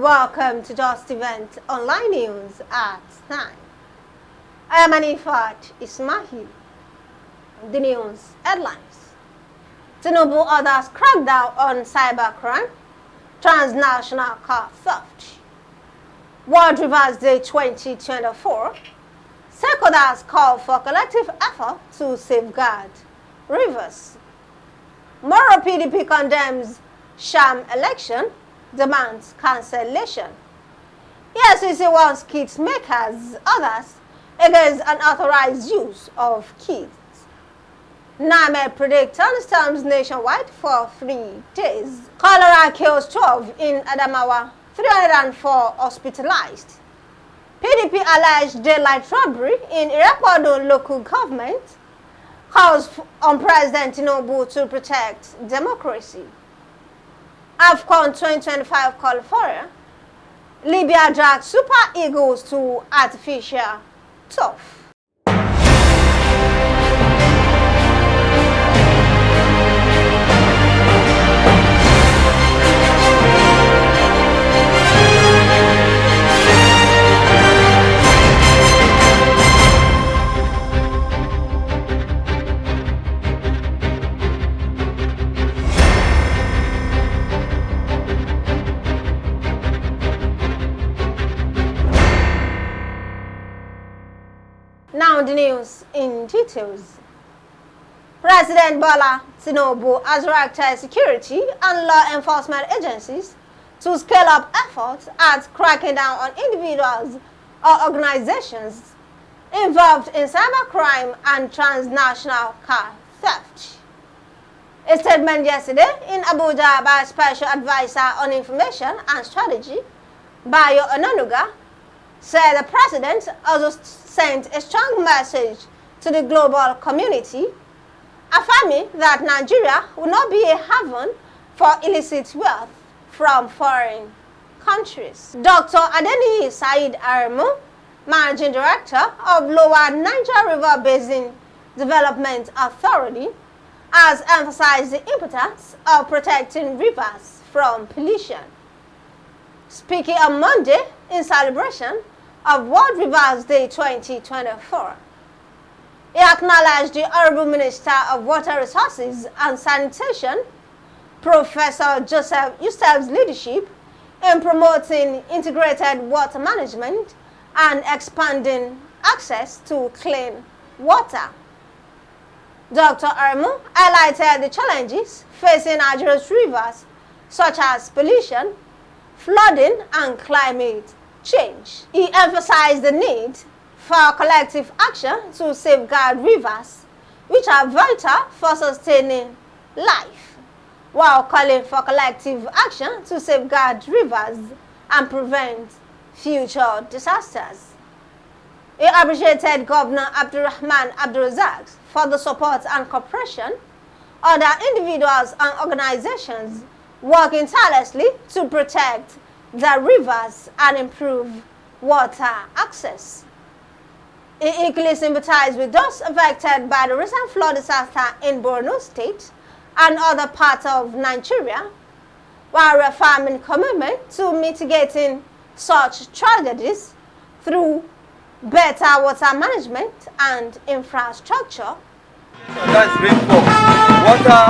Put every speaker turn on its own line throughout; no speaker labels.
Welcome to Justeventonline News at 9. I am Anifat Ismail. The news headlines. Tinubu orders crackdown on cybercrime, transnational car theft. World Rivers Day 2024. Stakeholders call for collective effort to safeguard rivers. Moro PDP condemns Sham election, demands cancellation. EFCC warns kit makers, others against unauthorized use of kits. NiMet predicts thunderstorms nationwide for 3 days. Cholera kills 12 in Adamawa, 304 hospitalised. PDP alleged daylight robbery in Irepodun local government calls on President Tinubu to protect democracy. AFCON 2025 qualifier. Libya drags Super Eagles to artificial turf. Now the news in details. President Bola Tinubu has directed security and law enforcement agencies to scale up efforts at cracking down on individuals or organizations involved in cybercrime and transnational car theft. A statement yesterday in Abuja by Special Advisor on Information and Strategy, Bayo Onanuga, said the president also sent a strong message to the global community, affirming that Nigeria will not be a haven for illicit wealth from foreign countries. Dr. Adeniyi Said Aremu, Managing Director of Lower Niger River Basin Development Authority, has emphasized the importance of protecting rivers from pollution. Speaking on Monday in celebration of World Rivers Day 2024, he acknowledged the Honorable Minister of Water Resources and Sanitation, Professor Joseph Yustev's leadership in promoting integrated water management and expanding access to clean water. Dr. Aremu highlighted the challenges facing Nigeria's rivers, such as pollution, flooding, and climate change. He emphasized the need for collective action to safeguard rivers, which are vital for sustaining life, while calling for collective action to safeguard rivers and prevent future disasters. He appreciated Governor Abdulrahman Abdulrazak for the support and cooperation of other individuals and organizations working tirelessly to protect the rivers and improve water access. He equally sympathized with those affected by the recent flood disaster in Borno State and other parts of Nigeria, while reaffirming commitment to mitigating such tragedies through better water management and infrastructure.
That's rainfall. Water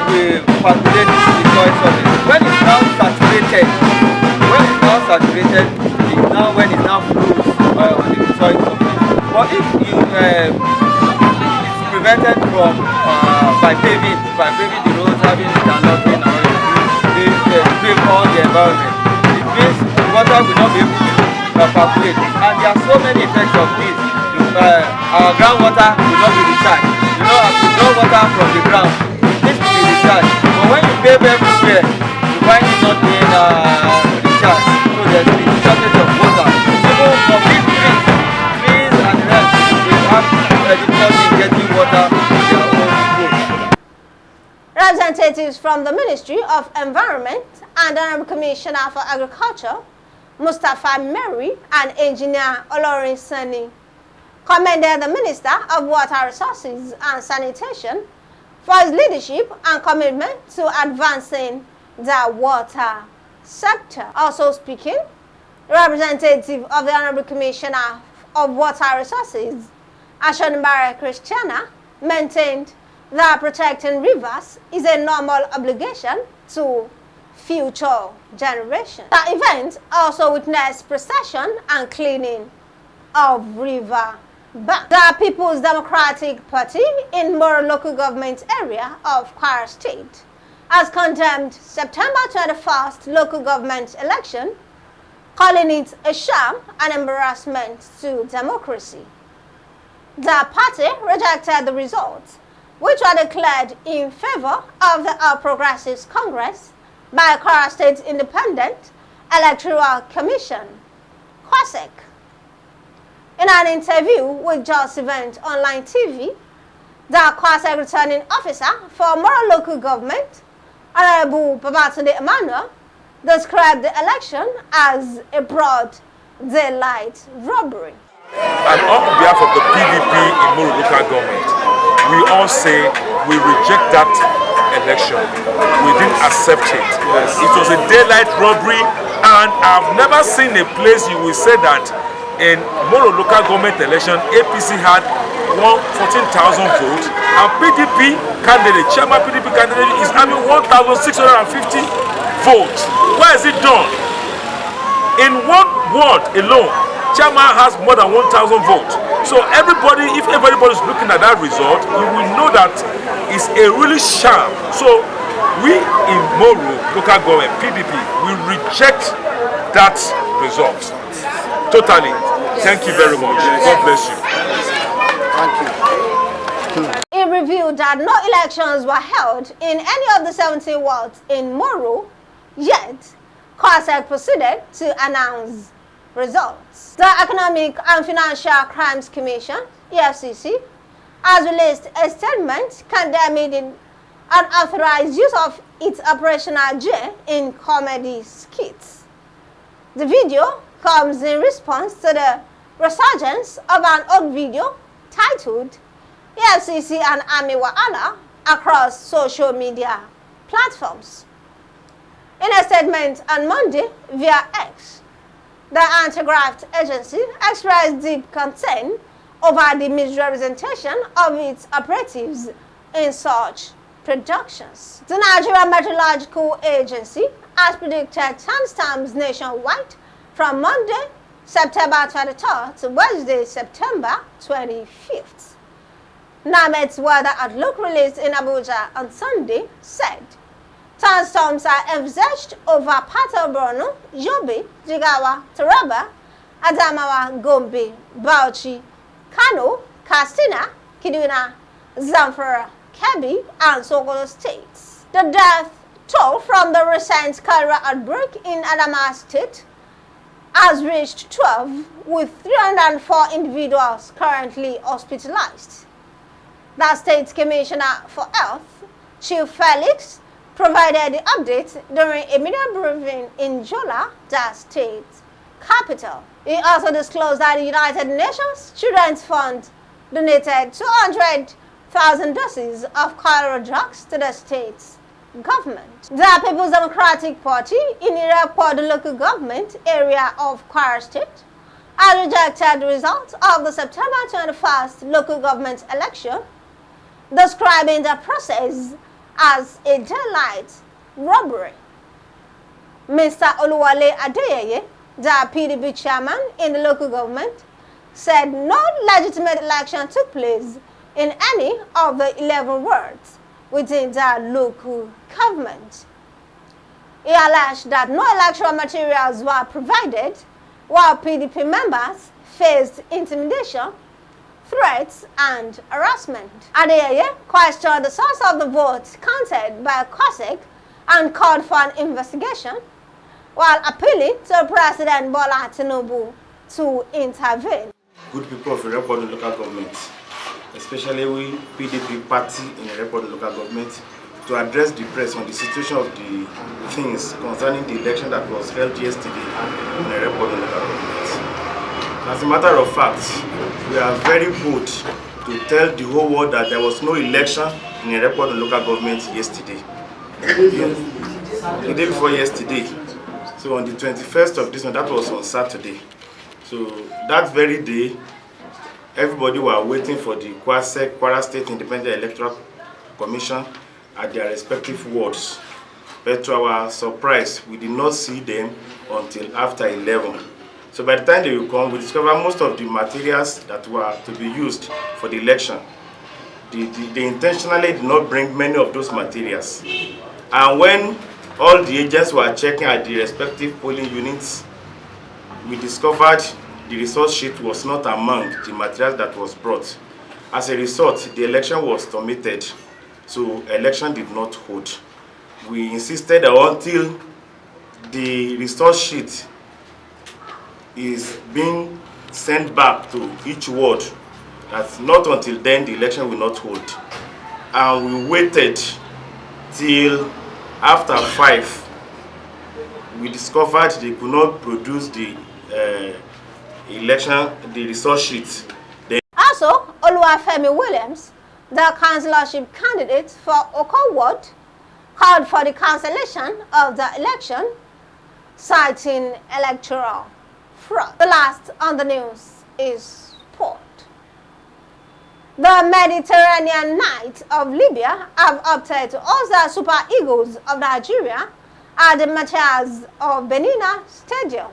will percolate to the soil surface. When it's now saturated, when it now flows on the soil surface. But if it's prevented from by paving the roads, having interlocking, or pave all the environment, it means the water will not be able to percolate. And there are so many effects of this. Our groundwater will not be recharged. You know, as you draw water from the ground, it needs to be recharged. But when you pave everywhere, you find it not being recharged. So there's a shortage of water. Even from big trees and the rest, we have difficulty in getting water to their own food.
Representatives from the Ministry of Environment and the Honorable Commissioner for Agriculture, Mustapha Mary, and Engineer Olorin Sani commended the Minister of Water Resources and Sanitation for his leadership and commitment to advancing the water sector. Also speaking, the representative of the Honorable Commissioner of Water Resources, Ashonibare Christiana, maintained that protecting rivers is a normal obligation to future generations. The event also witnessed procession and cleaning of river banks. The People's Democratic Party in Moro local government area of Kwara State has condemned September 21st local government election, calling it a sham and embarrassment to democracy. The party rejected the results, which were declared in favor of the All Progressives Congress by Kwara State Independent Electoral Commission, QUASEC. In an interview with Justeventonline TV, the QUASEC returning officer for Moro local government, Honorable Babatunde Emmanuel, described the election as a broad daylight robbery.
And on behalf of the PDP in Moro local government, we all say we reject that election. We didn't accept it. Yes. It was a daylight robbery, and I've never seen a place you will say that in Moro local government election, APC had 14,000 votes, and PDP candidate, chairman PDP candidate, is having 1,650 votes. Where is it done? In one ward alone, chairman has more than 1,000 votes. So everybody, if everybody is looking at that result, you will know that it's a really sham. So we in Moro local government, PDP, we reject that result. Totally. Thank you very much. God bless you.
Thank you.
It revealed that no elections were held in any of the 70 wards in Moro, yet QUASEC proceeded to announce results. The Economic and Financial Crimes Commission, EFCC, has released a statement condemning the unauthorized use of its operational J in comedy skits. The video comes in response to the resurgence of an old video titled EFCC and Army Wahala across social media platforms. In a statement on Monday via X, the anti-graft agency expressed deep concern over the misrepresentation of its operatives in such productions. The Nigerian Meteorological Agency has predicted thunderstorms nationwide from Monday, September 23rd to Wednesday, September 25th. NiMet's weather outlook released in Abuja on Sunday said thunderstorms are envisaged over part of Borno, Yobe, Jigawa, Taraba, Adamawa, Gombe, Bauchi, Kano, Katsina, Kaduna, Zamfara, Kebbi, and Sokoto states. The death toll from the recent Cholera outbreak in Adamawa state has reached 12, with 304 individuals currently hospitalized. The State Commissioner for Health, Chief Felix, provided the update during a media briefing in Jola, the state capital. He also disclosed that the United Nations Children's Fund donated 200,000 doses of cholera drugs to the state's government. The People's Democratic Party in Irepodun local government area of Kwara State has rejected the results of the September 21st local government election, describing the process as a daylight robbery. Mr. Oluwale Adeyeye, the PDP chairman in the local government, said no legitimate election took place in any of the 11 wards within the local government. He alleged that no electoral materials were provided, while PDP members faced intimidation, threats, and harassment. Adeyeye questioned the source of the votes counted by QUASEC and called for an investigation, while appealing to President Bola Tinubu to intervene.
Good people of Irepodun local government, especially we PDP party in Irepodun local government, to address the press on the situation of the things concerning the election that was held yesterday in Irepodun local government. As a matter of fact, we are very bold to tell the whole world that there was no election in Irepodun local government yesterday. The day before yesterday, So on the 21st of this month, that was on Saturday. So that very day, everybody were waiting for the Kwara State Independent Electoral Commission at their respective wards. But to our surprise, we did not see them until after 11. So by the time they will come, we discover most of the materials that were to be used for the election. They intentionally did not bring many of those materials. And when all the agents were checking at the respective polling units, we discovered the result sheet was not among the materials that was brought. As a result, the election was terminated, so election did not hold. We insisted that until the result sheet is being sent back to each ward, that not until then the election will not hold. And we waited till after 5. We discovered they could not produce the the result sheet.
Also, Oluwafemi Williams, the councillorship candidate for Oko Ward, called for the cancellation of the election, citing electoral fraud. The last on the news is sport. The Mediterranean Knights of Libya have opted to host the Super Eagles of Nigeria at the matches of Benina Stadium.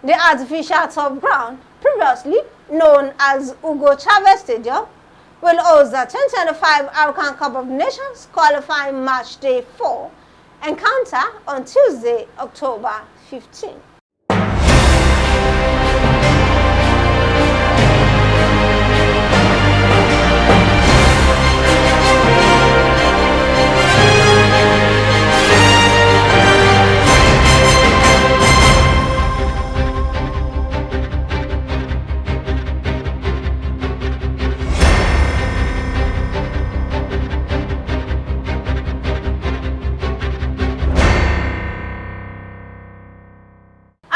The artificial turf ground, previously known as Hugo Chavez Stadium, will host the 2025 AFCON Cup of Nations qualifying match day 4 encounter on Tuesday, October 15.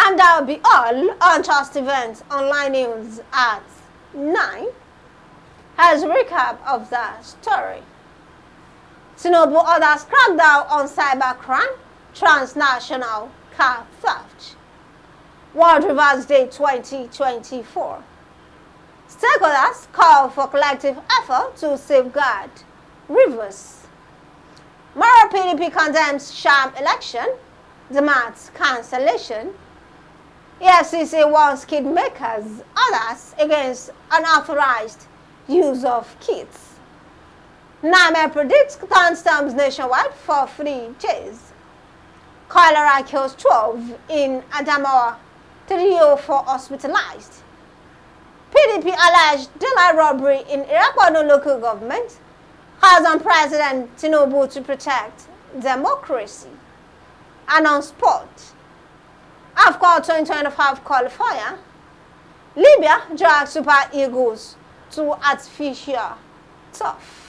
And that will be all on Justeventonline news at 9. As a recap of the story. Tinubu orders crackdown on cybercrime, transnational car theft. World Rivers Day 2024. Stakeholders call for collective effort to safeguard rivers. Moro PDP condemns Sham election, demands cancellation. EFCC warns skit makers, others against unauthorized use of kits. NiMet predicts thunderstorms nationwide for 3 days. Cholera kills 12 in Adamawa, 304 hospitalised. PDP alleged daylight robbery in Irepodun local government calls on President Tinubu to protect democracy. And on sport, AFCON 2025 qualifier, Libya drags Super Eagles to artificial turf.